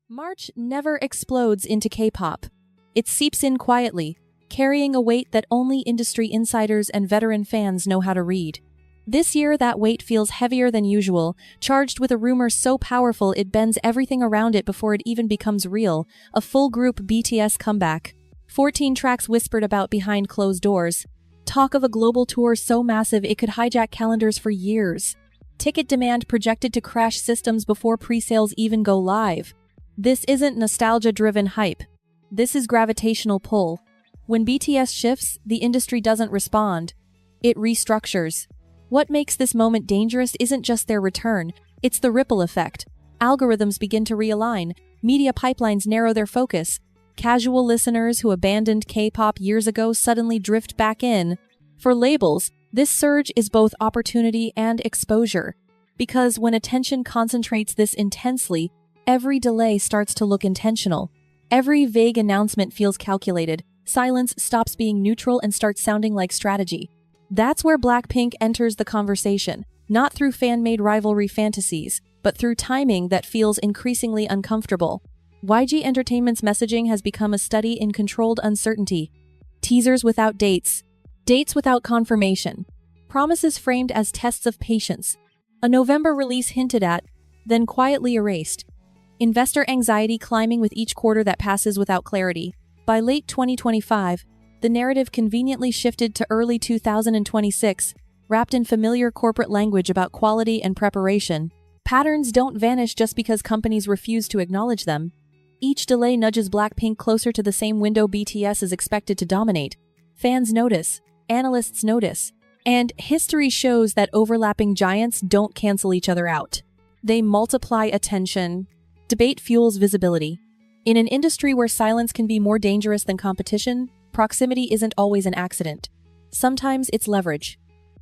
March never explodes into K-pop. It seeps in quietly, carrying a weight that only industry insiders and veteran fans know how to read. This year, that weight feels heavier than usual, charged with a rumor so powerful it bends everything around it before it even becomes real: a full group BTS comeback. 14 tracks whispered about behind closed doors. Talk of a global tour so massive it could hijack calendars for years. Ticket demand projected to crash systems before pre-sales even go live. This isn't nostalgia-driven hype. This is gravitational pull. When BTS shifts, the industry doesn't respond. It restructures. What makes this moment dangerous isn't just their return, it's the ripple effect. Algorithms begin to realign, media pipelines narrow their focus. Casual listeners who abandoned K-pop years ago suddenly drift back in. For labels, this surge is both opportunity and exposure. Because when attention concentrates this intensely, every delay starts to look intentional. Every vague announcement feels calculated. Silence stops being neutral and starts sounding like strategy. That's where Blackpink enters the conversation, not through fan-made rivalry fantasies, but through timing that feels increasingly uncomfortable. YG Entertainment's messaging has become a study in controlled uncertainty. Teasers without dates. Dates without confirmation. Promises framed as tests of patience. A November release hinted at, then quietly erased. Investor anxiety climbing with each quarter that passes without clarity. By late 2025, the narrative conveniently shifted to early 2026, wrapped in familiar corporate language about quality and preparation. Patterns don't vanish just because companies refuse to acknowledge them. Each delay nudges Blackpink closer to the same window BTS is expected to dominate. Fans notice, analysts notice, and history shows that overlapping giants don't cancel each other out. They multiply attention. Debate fuels visibility. In an industry where silence can be more dangerous than competition, proximity isn't always an accident. Sometimes it's leverage.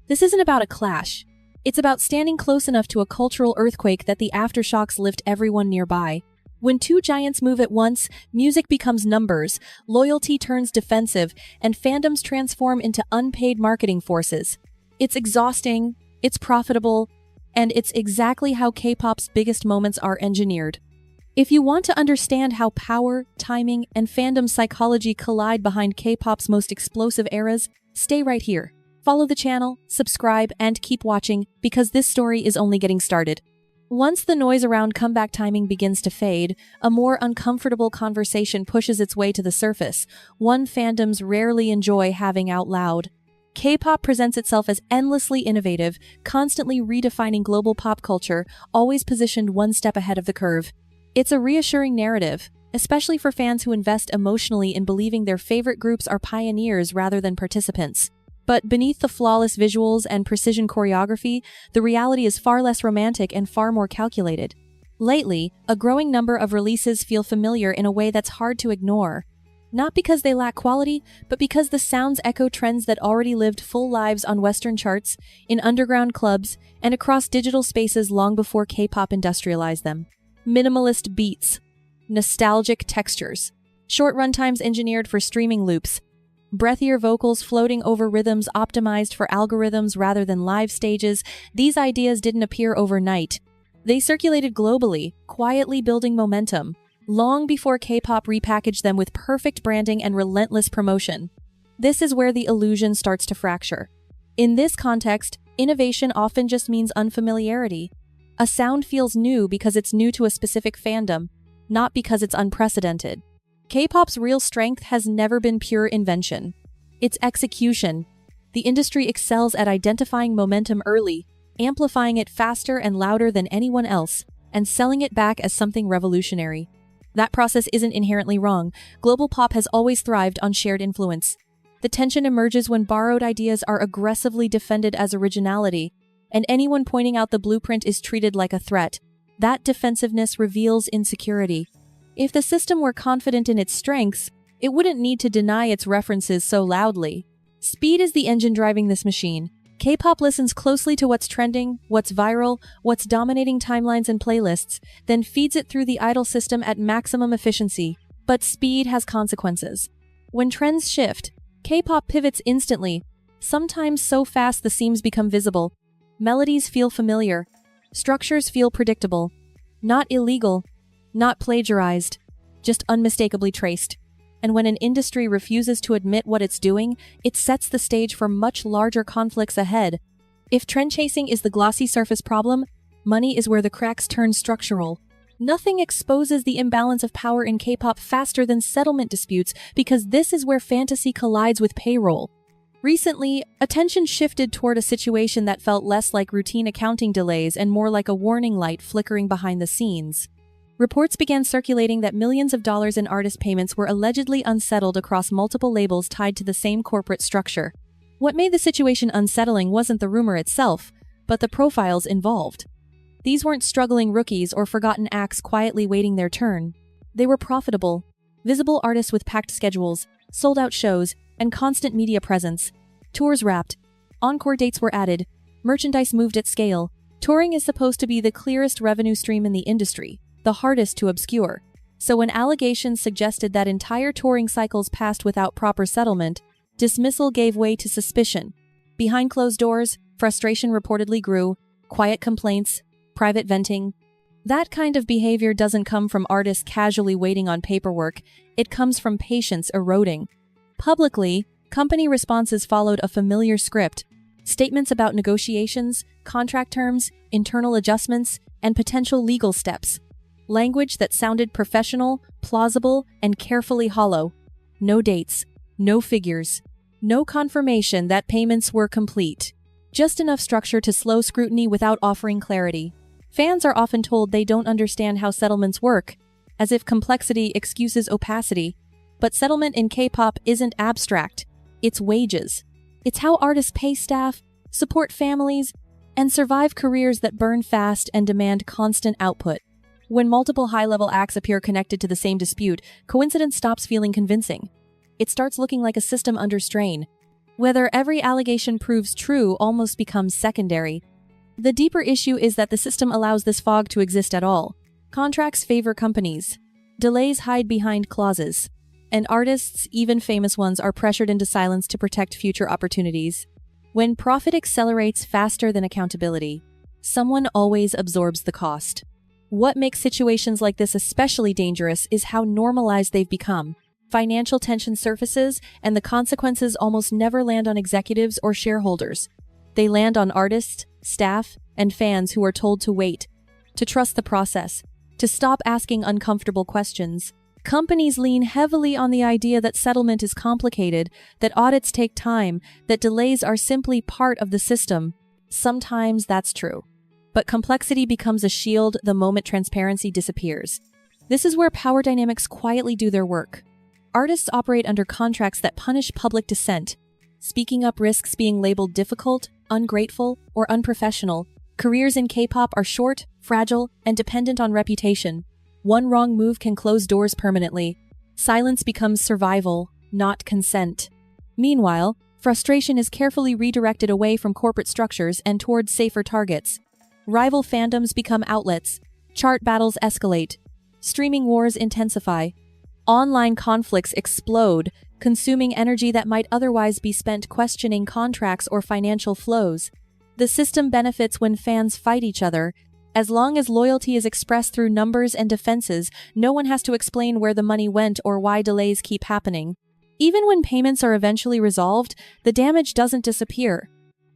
This isn't about a clash. It's about standing close enough to a cultural earthquake that the aftershocks lift everyone nearby. When two giants move at once, music becomes numbers, loyalty turns defensive, and fandoms transform into unpaid marketing forces. It's exhausting, it's profitable, and it's exactly how K-pop's biggest moments are engineered. If you want to understand how power, timing, and fandom psychology collide behind K-pop's most explosive eras, stay right here. Follow the channel, subscribe, and keep watching, because this story is only getting started. Once the noise around comeback timing begins to fade, a more uncomfortable conversation pushes its way to the surface, one fandoms rarely enjoy having out loud. K-pop presents itself as endlessly innovative, constantly redefining global pop culture, always positioned one step ahead of the curve. It's a reassuring narrative, especially for fans who invest emotionally in believing their favorite groups are pioneers rather than participants. But beneath the flawless visuals and precision choreography, the reality is far less romantic and far more calculated. Lately, a growing number of releases feel familiar in a way that's hard to ignore. Not because they lack quality, but because the sounds echo trends that already lived full lives on Western charts, in underground clubs, and across digital spaces long before K-pop industrialized them. Minimalist beats, nostalgic textures, short runtimes engineered for streaming loops, breathier vocals floating over rhythms optimized for algorithms rather than live stages. These ideas didn't appear overnight. They circulated globally, quietly building momentum, long before K-pop repackaged them with perfect branding and relentless promotion. This is where the illusion starts to fracture. In this context, innovation often just means unfamiliarity. A sound feels new because it's new to a specific fandom, not because it's unprecedented. K-pop's real strength has never been pure invention. It's execution. The industry excels at identifying momentum early, amplifying it faster and louder than anyone else, and selling it back as something revolutionary. That process isn't inherently wrong. Global pop has always thrived on shared influence. The tension emerges when borrowed ideas are aggressively defended as originality, and anyone pointing out the blueprint is treated like a threat. That defensiveness reveals insecurity. If the system were confident in its strengths, it wouldn't need to deny its references so loudly. Speed is the engine driving this machine. K-pop listens closely to what's trending, what's viral, what's dominating timelines and playlists, then feeds it through the idol system at maximum efficiency. But speed has consequences. When trends shift, K-pop pivots instantly, sometimes so fast the seams become visible. Melodies feel familiar. Structures feel predictable. Not illegal, Not plagiarized, just unmistakably traced. And when an industry refuses to admit what it's doing, it sets the stage for much larger conflicts ahead. If trend chasing is the glossy surface problem, money is where the cracks turn structural. Nothing exposes the imbalance of power in K-pop faster than settlement disputes, because this is where fantasy collides with payroll. Recently, attention shifted toward a situation that felt less like routine accounting delays and more like a warning light flickering behind the scenes. Reports began circulating that millions of dollars in artist payments were allegedly unsettled across multiple labels tied to the same corporate structure. What made the situation unsettling wasn't the rumor itself, but the profiles involved. These weren't struggling rookies or forgotten acts quietly waiting their turn. They were profitable, visible artists with packed schedules, sold-out shows, and constant media presence. Tours wrapped, encore dates were added, merchandise moved at scale. Touring is supposed to be the clearest revenue stream in the industry, the hardest to obscure. So when allegations suggested that entire touring cycles passed without proper settlement, dismissal gave way to suspicion. Behind closed doors, frustration reportedly grew, quiet complaints, private venting. That kind of behavior doesn't come from artists casually waiting on paperwork, it comes from patience eroding. Publicly, company responses followed a familiar script: statements about negotiations, contract terms, internal adjustments, and potential legal steps. Language that sounded professional, plausible, and carefully hollow. No dates, no figures, no confirmation that payments were complete. Just enough structure to slow scrutiny without offering clarity. Fans are often told they don't understand how settlements work, as if complexity excuses opacity. But settlement in K-pop isn't abstract, it's wages. It's how artists pay staff, support families, and survive careers that burn fast and demand constant output. When multiple high-level acts appear connected to the same dispute, coincidence stops feeling convincing. It starts looking like a system under strain. Whether every allegation proves true almost becomes secondary. The deeper issue is that the system allows this fog to exist at all. Contracts favor companies. Delays hide behind clauses. And artists, even famous ones, are pressured into silence to protect future opportunities. When profit accelerates faster than accountability, someone always absorbs the cost. What makes situations like this especially dangerous is how normalized they've become. Financial tension surfaces, and the consequences almost never land on executives or shareholders. They land on artists, staff, and fans who are told to wait, to trust the process, to stop asking uncomfortable questions. Companies lean heavily on the idea that settlement is complicated, that audits take time, that delays are simply part of the system. Sometimes that's true. But complexity becomes a shield the moment transparency disappears. This is where power dynamics quietly do their work. Artists operate under contracts that punish public dissent. Speaking up risks being labeled difficult, ungrateful, or unprofessional. Careers in K-pop are short, fragile, and dependent on reputation. One wrong move can close doors permanently. Silence becomes survival, not consent. Meanwhile, frustration is carefully redirected away from corporate structures and towards safer targets. Rival fandoms become outlets. Chart battles escalate. Streaming wars intensify. Online conflicts explode, consuming energy that might otherwise be spent questioning contracts or financial flows. The system benefits when fans fight each other. As long as loyalty is expressed through numbers and defenses, no one has to explain where the money went or why delays keep happening. Even when payments are eventually resolved, the damage doesn't disappear.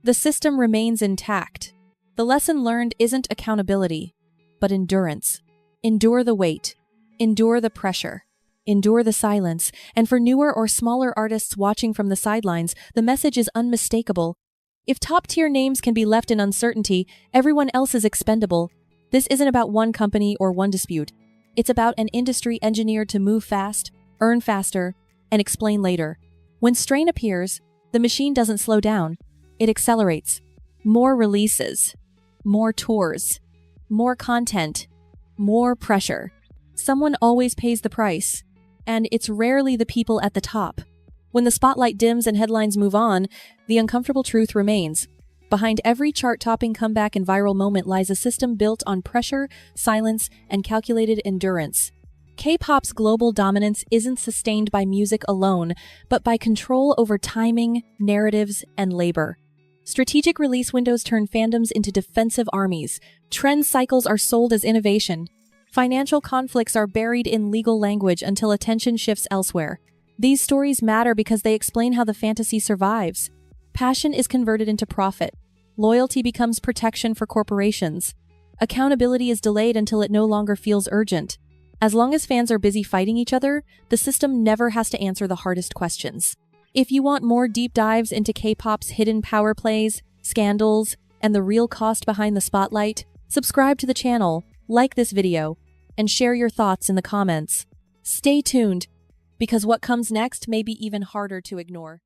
The system remains intact. The lesson learned isn't accountability, but endurance. Endure the wait. Endure the pressure. Endure the silence. And for newer or smaller artists watching from the sidelines, the message is unmistakable. If top-tier names can be left in uncertainty, everyone else is expendable. This isn't about one company or one dispute. It's about an industry engineered to move fast, earn faster, and explain later. When strain appears, the machine doesn't slow down. It accelerates. More releases. More tours. More content. More pressure. Someone always pays the price. And it's rarely the people at the top. When the spotlight dims and headlines move on, the uncomfortable truth remains. Behind every chart-topping comeback and viral moment lies a system built on pressure, silence, and calculated endurance. K-pop's global dominance isn't sustained by music alone, but by control over timing, narratives, and labor. Strategic release windows turn fandoms into defensive armies. Trend cycles are sold as innovation. Financial conflicts are buried in legal language until attention shifts elsewhere. These stories matter because they explain how the fantasy survives. Passion is converted into profit. Loyalty becomes protection for corporations. Accountability is delayed until it no longer feels urgent. As long as fans are busy fighting each other, the system never has to answer the hardest questions. If you want more deep dives into K-pop's hidden power plays, scandals, and the real cost behind the spotlight, subscribe to the channel, like this video, and share your thoughts in the comments. Stay tuned, because what comes next may be even harder to ignore.